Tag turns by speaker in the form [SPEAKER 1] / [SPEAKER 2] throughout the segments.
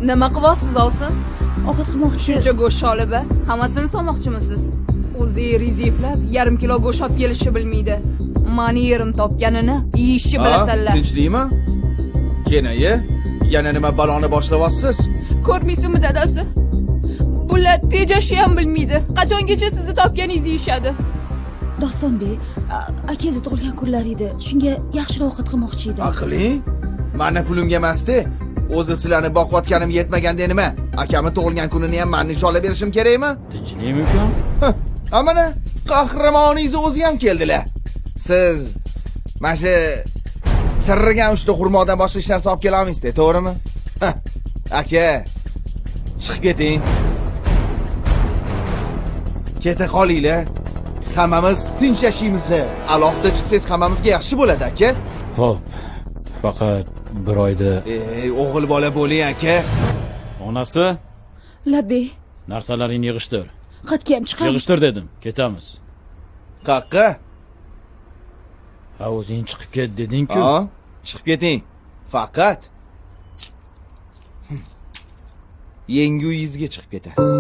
[SPEAKER 1] Nima qilyapsiz ovsin?
[SPEAKER 2] Ovqat qilmoqchi.
[SPEAKER 1] Shuncha go'sht olib, hammasini solmoqchimisiz? O'zi yeringizni eplab, yarim kilo go'sht olib kelishni bilmaydi. Mani yerim topganini yeyishni bilasanlar.
[SPEAKER 3] Tinchlikmi? Kenayi, yana nima baloni boshlayapsiz?
[SPEAKER 1] Ko'rmaysizmi dadasi? Bular tejashni ham bilmaydi. Qachongacha sizni topganingizni yeyishadi?
[SPEAKER 2] Dostonbek, akangiz tug'ilgan kunlar edi. Shunga yaxshiroq ovqat qilmoqchi edim.
[SPEAKER 3] Aqling? Mani pulimga emasdi. O'zi sizlarni boqayotganim yetmaganda nima? Akamni tug'ilgan kunini ham men nishonlab berishim kerakmi?
[SPEAKER 4] Tinchlikmi uka?
[SPEAKER 3] Amana qahramoningiz o'zi ham keldilar. Siz mana shu chirrigan 3 ta xurmodan boshqa hech narsa olib kela olmaysiz, to'g'rimi? Aka, chiqib keting. Keta qolinglar. Hammamiz tinch yashaymiz. Alohida chiqsangiz hammamizga yaxshi bo'ladi, aka.
[SPEAKER 4] Xo'p. Faqat bir oyda
[SPEAKER 3] O'g'il bola bo'ling, aka.
[SPEAKER 4] onasi
[SPEAKER 2] Labbi,
[SPEAKER 4] narsalaringni yig'ishtir.
[SPEAKER 2] qatga ham chiqamiz.
[SPEAKER 4] Yig'ishtir dedim. Ketamiz.
[SPEAKER 3] Qaqqa?
[SPEAKER 4] Ha, o'zing chiqib ket deding-ku.
[SPEAKER 3] Ha, chiqib keting. Faqat yangi uyingizga chiqib ketasiz.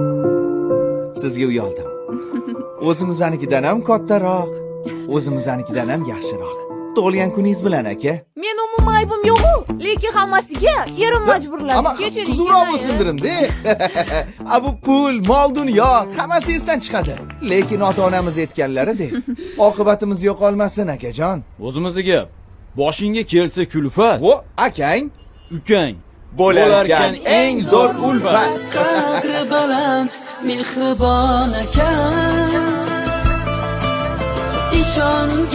[SPEAKER 3] Sizga uy oldim. O'zimizdanikidan ham kattaroq, o'zimizdanikidan ham yaxshiroq. Tug'ilgan kuningiz bilan, aka.
[SPEAKER 1] Men umuman aybim yo'q-ku, lekin hammasiga erim majburladi.
[SPEAKER 3] Ammo huzurroq bo'lsindirim-da. Bu pul, mol dunyo hammasi esdan chiqadi. Lekin ota-onamiz aytganlaridek, oqibatimiz yo'qolmasin, akajon.
[SPEAKER 4] O'zimizga boshingga kelsa kulfat,
[SPEAKER 3] Vo, akang
[SPEAKER 4] ukang
[SPEAKER 3] bo'larkan eng zo'r ulfat.
[SPEAKER 5] qadri baland mehribon ekan, ishongan